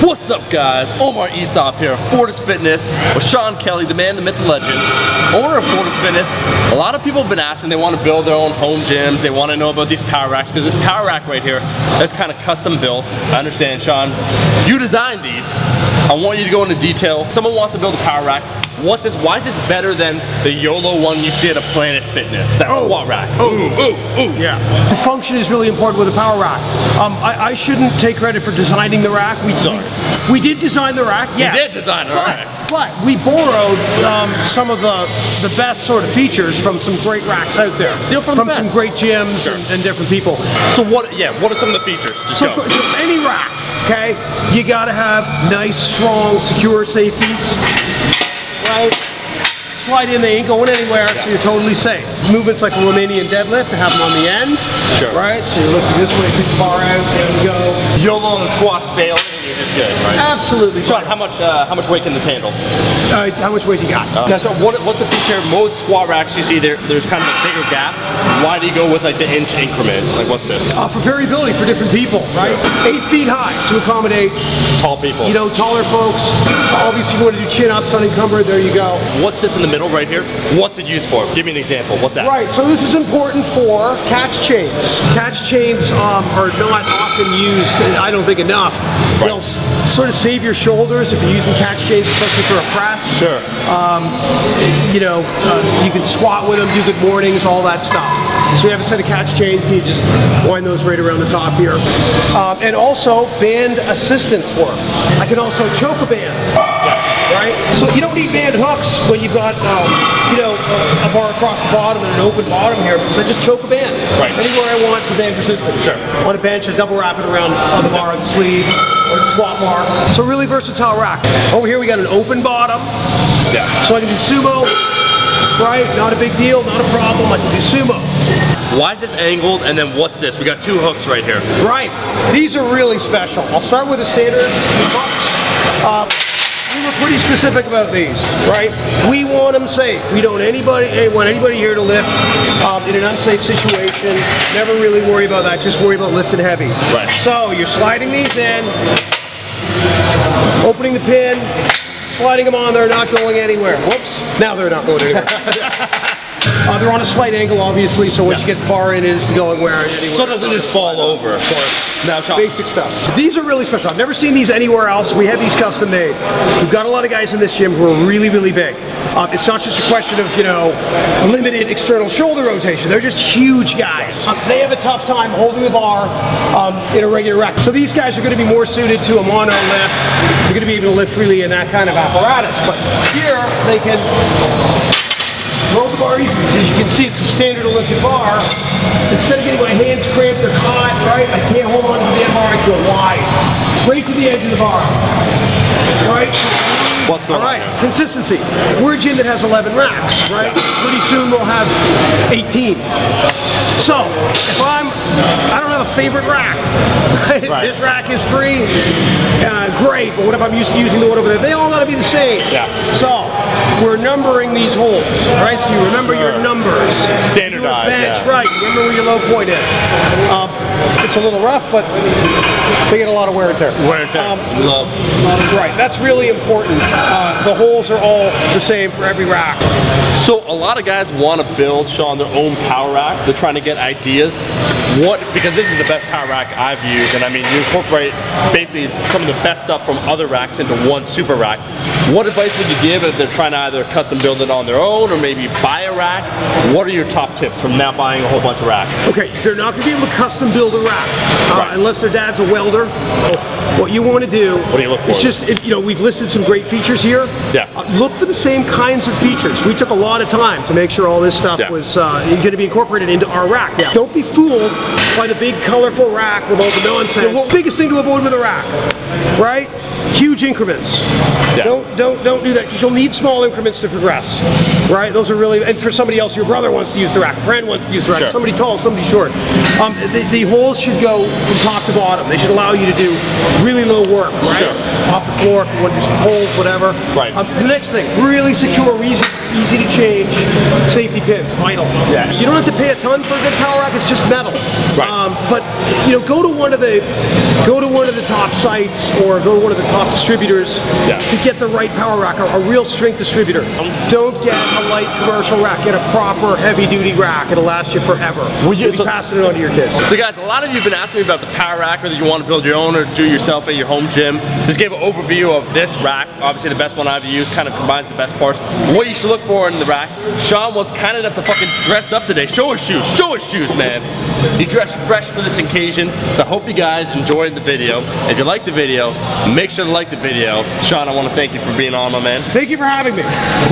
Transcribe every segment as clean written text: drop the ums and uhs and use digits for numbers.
What's up, guys? Omar Esop here of Fortis Fitness with Sean Kelly, the man, the myth, the legend, owner of Fortis Fitness. A lot of people have been asking, they want to build their own home gyms, they want to know about these power racks, because this power rack right here is kind of custom built. I understand, Sean, you designed these. I want you to go into detail. Someone wants to build a power rack. What's this? Why is this better than the YOLO one you see at a Planet Fitness? That squat rack. Yeah. The function is really important with a power rack. I shouldn't take credit for designing the rack. We did design the rack. Yes. You did design the rack. But we borrowed some of the best sort of features from some great racks out there. Steal from some great gyms and different people. So what? Yeah. What are some of the features? Just so any rack, okay, you got to have nice, strong, secure safeties. Right? Slide in, they ain't going anywhere, so you're totally safe. Movements like a Romanian deadlift to have them on the end. Sure. Right? So you're looking this way, pick the bar out, there you go. YOLO and the squat fail, and you're just good, right? Absolutely. Sean, how much weight can this handle? How much weight you got? Now, so what's the feature? Most squat racks you see there's kind of a bigger gap. Why do you go with like the inch increment? Like what's this? For variability for different people, right? 8 feet high to accommodate tall people. You know, taller folks. Obviously, you want to do chin ups unencumbered. There you go. What's this in the middle right here? What's it used for? Give me an example. What's that? Right. So this is important for catch chains. Catch chains are not often used. I don't think enough. Right. They'll sort of save your shoulders if you're using catch chains, especially for a press. Sure. You know, you can squat with them, do good mornings, all that stuff. So you have a set of catch chains, and you just wind those right around the top here. And also band assistance work. I can also choke a band. Right? So you don't need band hooks when you've got, you know, a bar across the bottom and an open bottom here, because I just choke a band. Right. Anywhere I want for band resistance. Sure. On a bench, I double wrap it around on the bar, on the sleeve, or the squat bar. So really versatile rack. Over here we got an open bottom. Yeah. So I can do sumo. Right? Not a big deal, not a problem. I can do sumo. Why is this angled, and then what's this? We got two hooks right here. Right. These are really special. I'll start with the standard hooks. We were pretty specific about these, right? We want them safe. We don't want anybody here to lift in an unsafe situation. Never really worry about that. Just worry about lifting heavy. Right. So you're sliding these in, opening the pin, sliding them on. They're not going anywhere. Whoops. Now they're not going anywhere. They're on a slight angle, obviously, so once you get the bar in, it isn't going anywhere. So it doesn't just fall over, of course. Now, basic stuff. These are really special. I've never seen these anywhere else. We have these custom made. We've got a lot of guys in this gym who are really, really big. It's not just a question of, you know, limited external shoulder rotation. They're just huge guys. They have a tough time holding the bar in a regular rack. So these guys are going to be more suited to a mono lift. They're going to be able to lift freely in that kind of apparatus. But here, they can roll the bar easily. As you can see, it's a standard lifted bar. Instead of getting my hands cramped or caught, right, I can't hold on to the damn bar, I go wide. Right to the edge of the bar. Right? What's going on? All right, consistency. We're a gym that has 11 racks, right? Pretty soon we'll have 18. So, if I don't have a favorite rack. Right? This rack is free, great, but what if I'm used to using the one over there? They all gotta be the same. Yeah. So, we're numbering these holes, right? So you remember your numbers. Standardized, bench, right? You remember where your low point is. It's a little rough, but they get a lot of wear and tear. Wear and tear. Love. Right, that's really important. The holes are all the same for every rack. So a lot of guys want to build, Sean, their own power rack. They're trying to get ideas. Because this is the best power rack I've used, and I mean, you incorporate basically some of the best stuff from other racks into one super rack. What advice would you give if they're trying to either custom build it on their own or maybe buy a rack? What are your top tips from now buying a whole bunch of racks? Okay, they're not going to be able to custom build a rack unless their dad's a welder. What you want to do is just, you know, we've listed some great features here. Yeah. Look for the same kinds of features. We took a lot of time to make sure all this stuff was going to be incorporated into our rack. Now, don't be fooled by the big colorful rack with all the nonsense. The biggest thing to avoid with a rack, right? Huge increments. Yeah. Don't do that, because you'll need small increments to progress, right? Those are really, and for somebody else, your brother wants to use the rack, a friend wants to use the rack, somebody tall, somebody short. The holes should go from top to bottom. They should allow you to do really low work, right? off the floor if you want to do some pulls, whatever. Right. The next thing, really secure, easy to change safety pins, vital. Yeah. You don't have to pay a ton for a good power rack, it's just metal. Right. But you know, go to one of the top sites or go to one of the top distributors to get the right power rack, a real strength distributor. Don't get a light commercial rack, get a proper heavy duty rack. It'll last you forever. You'll be passing it on to your kids. So guys, a lot of you have been asking me about the power rack, whether you want to build your own or do yourself at your home gym. Just gave an overview of this rack. Obviously the best one I've used, kind of combines the best parts. What you should look for in the rack. Sean was kind enough to fucking dress up today. Show his shoes, man. He dressed fresh for this occasion. So I hope you guys enjoyed the video. If you liked the video, make sure to like the video. Sean, I want to thank you for being on, my man. Thank you for having me.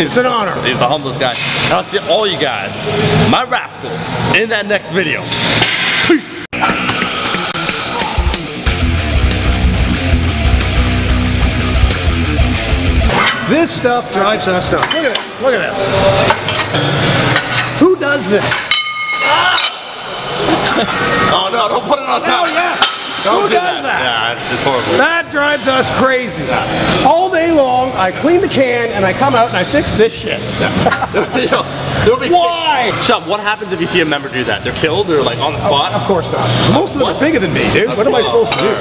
It's an honor. He's the humblest guy. And I'll see all you guys, my rascals, in that next video. Peace. This stuff drives us nuts. Look at this. Look at this. Who does this? Oh no, don't put it on top. Oh yeah. Don't Who does that? Yeah, it's horrible. That drives us crazy. All day long, I clean the can and I come out and I fix this shit. Why? Sean, what happens if you see a member do that? They're killed or like on the spot? Of course not. Most of them are bigger than me, dude. What am I supposed to do?